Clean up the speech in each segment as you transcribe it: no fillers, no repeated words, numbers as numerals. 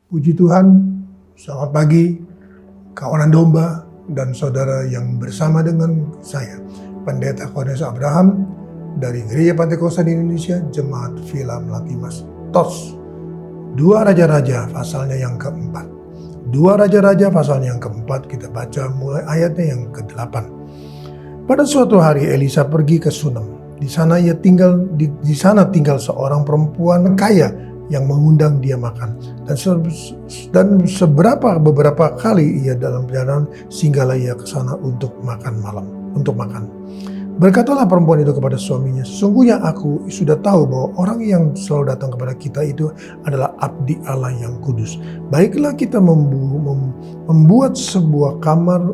Puji Tuhan, selamat pagi kawanan domba dan saudara yang bersama dengan saya, Pendeta Cornelius Abraham dari Gereja Pantekosta di Indonesia, Jemaat Villa Melati Mas TOS. 2 Raja-Raja pasalnya yang keempat. 2 Raja-Raja pasalnya yang keempat, kita baca mulai ayatnya yang ke-8. Pada suatu hari Elisa pergi ke Sunem. Di sana tinggal seorang perempuan kaya yang mengundang dia makan. Dan beberapa kali ia dalam perjalanan singgahlah ia ke sana untuk makan. Berkatalah perempuan itu kepada suaminya, sesungguhnya aku sudah tahu bahwa orang yang selalu datang kepada kita itu adalah abdi Allah yang kudus. Baiklah kita membuat sebuah kamar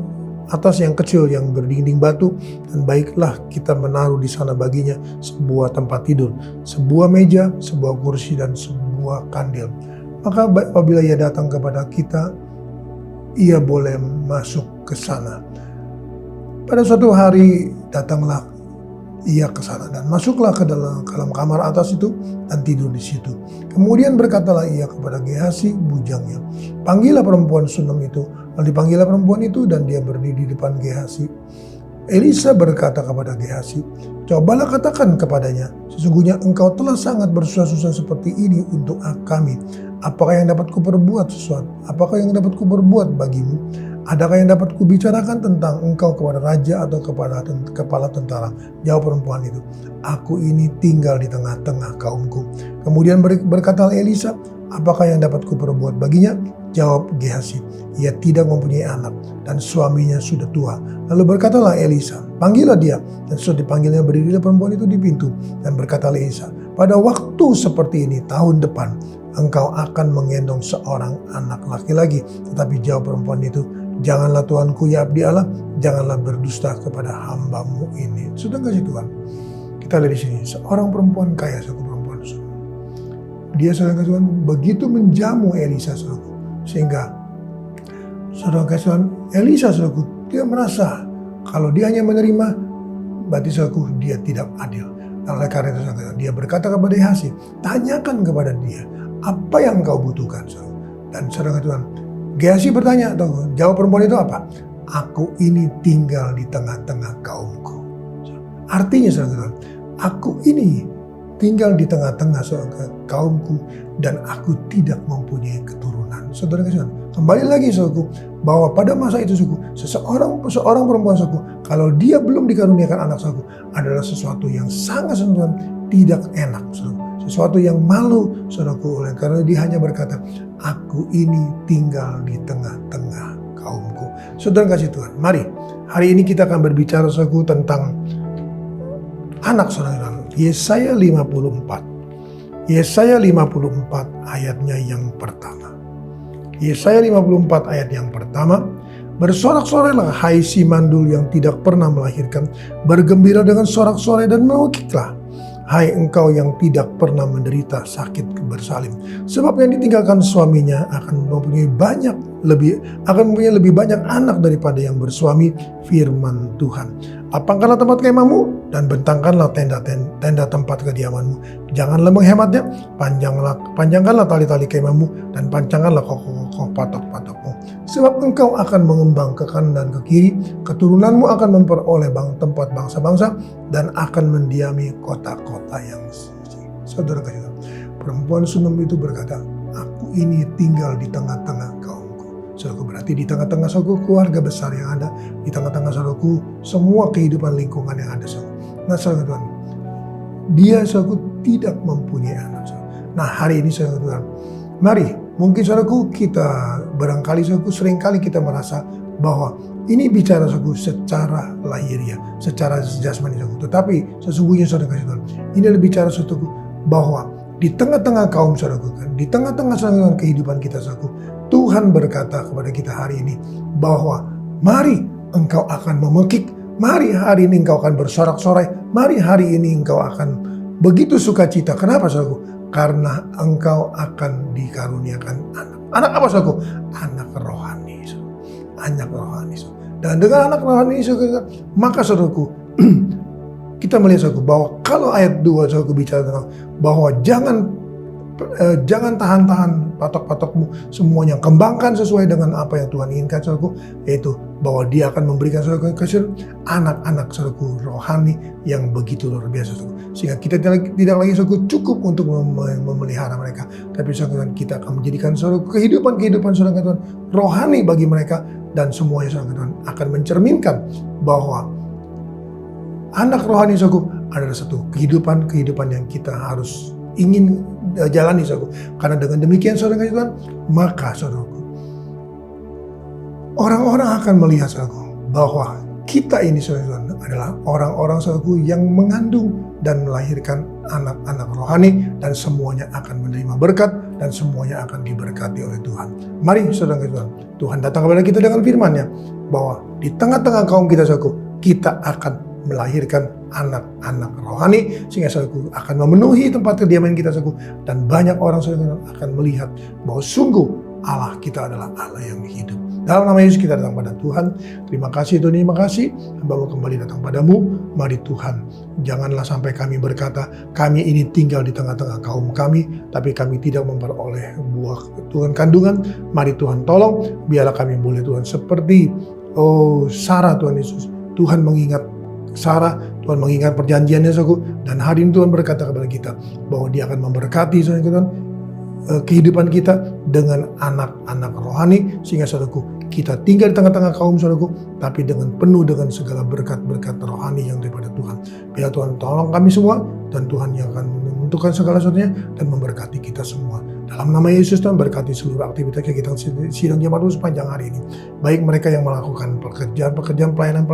atas yang kecil yang berdinding batu, dan baiklah kita menaruh di sana baginya sebuah tempat tidur, sebuah meja, sebuah kursi, dan sebuah kandil. Maka apabila ia datang kepada kita, ia boleh masuk ke sana. Pada suatu hari datanglah ia ke sana dan masuklah ke dalam kamar atas itu dan tidur di situ. Kemudian berkatalah ia kepada Gehazi bujangnya, panggillah perempuan Sunem itu. Lalu dipanggillah perempuan itu dan dia berdiri di depan Gehazi. Elisa berkata kepada Gehazi, cobalah katakan kepadanya, sesungguhnya engkau telah sangat bersusah-susah seperti ini untuk kami. Apakah yang dapat kuperbuat sesuatu? Apakah yang dapat kuperbuat bagimu? Adakah yang dapat kubicarakan tentang engkau kepada raja atau kepada kepala tentara? Jawab perempuan itu, aku ini tinggal di tengah-tengah kaumku. Kemudian berkata Elisa, apakah yang dapat kuperbuat baginya? Jawab Gehazi, ia tidak mempunyai anak dan suaminya sudah tua. Lalu berkatalah Elisa, panggillah dia. Dan setelah dipanggilnya berdirilah perempuan itu di pintu. Dan berkatalah Elisa, pada waktu seperti ini tahun depan engkau akan menggendong seorang anak laki-laki. Tetapi jawab perempuan itu, janganlah Tuanku ya abdi Allah, janganlah berdusta kepada hambamu ini. Sudah kasih Tuhan, kita lihat di sini seorang perempuan kaya, perempuan dia saudara Tuhan begitu menjamu Elisa saudara, sehingga saudara Tuhan Elisa saudara dia merasa kalau dia hanya menerima berarti saudara dia tidak adil. Oleh karena itu saudara, dia berkata kepada Gehazi, tanyakan kepada dia apa yang kau butuhkan saudara. Dan saudara Tuhan Gehazi bertanya, jawab perempuan itu apa? Aku ini tinggal di tengah-tengah kaumku. Artinya saudara, aku ini tinggal di tengah-tengah kaumku dan aku tidak mempunyai keturunan. Saudara, kembali lagi saudaraku, bahwa pada masa itu seorang perempuan saudaraku, kalau dia belum dikaruniakan anak saudaraku, adalah sesuatu yang sangat saudara tidak enak saudaraku. Sesuatu yang malu saudaraku, oleh karena dia hanya berkata, aku ini tinggal di tengah-tengah kaumku. Saudara kasih Tuhan, mari hari ini kita akan berbicara saudaraku tentang anak saudara. Yesaya 54. Yesaya 54 ayatnya yang pertama. Yesaya 54 ayat yang pertama. Bersorak-sorailah hai si mandul yang tidak pernah melahirkan, bergembira dengan sorak-sorai dan mewekiklah. Hai engkau yang tidak pernah menderita sakit bersalin, sebab yang ditinggalkan suaminya akan mempunyai lebih banyak anak daripada yang bersuami, firman Tuhan. Lapangkanlah tempat kemahmu dan bentangkanlah tenda tempat kediamanmu. Janganlah menghematnya, panjangkanlah tali-tali kemahmu dan pancangkanlah kokoh-kokoh patok-patokmu. Sebab engkau akan mengembang ke kanan dan ke kiri, keturunanmu akan memperoleh tempat bangsa-bangsa dan akan mendiami kota-kota yang suci. Saudara kasih, perempuan Sunem itu berkata, aku ini tinggal di tengah-tengah kaumku. Saudaraku, berarti di tengah-tengah saudaraku keluarga besar yang ada, di tengah-tengah saudaraku semua kehidupan lingkungan yang ada saudara. Nah saudara Tuhan, dia saudaraku tidak mempunyai anak saudara. Nah hari ini saudara Tuhan, mari mungkin saudaraku kita barangkali saudaraku seringkali kita merasa bahwa ini bicara saudaraku secara lahiriah, secara jasmani saudaraku. Tetapi sesungguhnya saudara kasih Tuhan, ini adalah bicara saudaraku bahwa di tengah-tengah kaum saudaraku, di tengah-tengah saudara kehidupan kita saudaraku, Tuhan berkata kepada kita hari ini bahwa mari engkau akan memekik, mari hari ini engkau akan bersorak-sorai, mari hari ini engkau akan begitu sukacita. Kenapa saudaraku? Karena engkau akan dikaruniakan anak. Anak apa saudaraku? Anak rohani. Anak rohani. Dan dengan anak rohani saudaraku, maka saudaraku kita melihat saudaraku bahwa kalau ayat 2 saudaraku bicara tentang bahwa jangan Jangan tahan-tahan patok-patokmu semuanya. Kembangkan sesuai dengan apa yang Tuhan inginkan, saudaraku. Yaitu bahwa dia akan memberikan saudaraku anak-anak saudaraku rohani yang begitu luar biasa, saudaraku. Sehingga kita tidak lagi saudaraku cukup untuk memelihara mereka. Tapi saudaraku, kita akan menjadikan saudaraku kehidupan saudaraku Tuhan rohani bagi mereka. Dan semuanya saudaraku Tuhan akan mencerminkan bahwa anak rohani saudaraku adalah satu kehidupan yang kita harus ingin jalani, saudaraku. Karena dengan demikian saudara Tuhan, maka saudaraku, orang-orang akan melihat saudaraku bahwa kita ini saudara Tuhan adalah orang-orang saudaraku yang mengandung dan melahirkan anak-anak rohani, dan semuanya akan menerima berkat dan semuanya akan diberkati oleh Tuhan. Mari saudara Tuhan, Tuhan datang kepada kita dengan firman-Nya bahwa di tengah-tengah kaum kita saudaraku, kita akan melahirkan anak-anak rohani, sehingga saudaraku akan memenuhi tempat kediaman kita saudaraku, dan banyak orang saudaraku akan melihat bahwa sungguh Allah kita adalah Allah yang hidup. Dalam nama Yesus kita datang pada Tuhan. Terima kasih Tuhan, terima kasih. Hamba kembali datang padamu. Mari Tuhan, janganlah sampai kami berkata kami ini tinggal di tengah-tengah kaum kami, tapi kami tidak memperoleh buah Tuhan kandungan. Mari Tuhan tolong, biarlah kami boleh Tuhan seperti Sarah Tuhan Yesus. Tuhan mengingat Sarah, Tuhan mengingat perjanjiannya saudaraku, dan hari ini Tuhan berkata kepada kita bahwa dia akan memberkati saudara kehidupan kita dengan anak-anak rohani, sehingga saudaraku kita tinggal di tengah-tengah kaum saudaraku, tapi dengan penuh dengan segala berkat-berkat rohani yang daripada Tuhan. Biar Tuhan tolong kami semua, dan Tuhan yang akan menentukan segala sesuatunya dan memberkati kita semua. Dalam nama Yesus, Tuhan berkati seluruh aktivitas kegiatan sidang jemaat sepanjang hari ini. Baik mereka yang melakukan pekerjaan pelayanan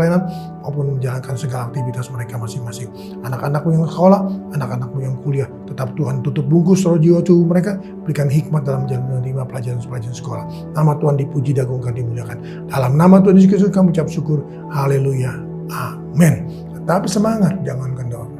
maupun menjalankan segala aktivitas mereka masing-masing. Anak-anakmu yang sekolah, anak-anakmu yang kuliah, tetap Tuhan tutup bungkus roh jiwa tubuh mereka, berikan hikmat dalam menerima pelajaran sekolah. Nama Tuhan dipuji, diagungkan, dimuliakan. Dalam nama Tuhan Yesus Kristus kami ucap syukur. Haleluya. Amin. Tetap semangat, jangan kendor.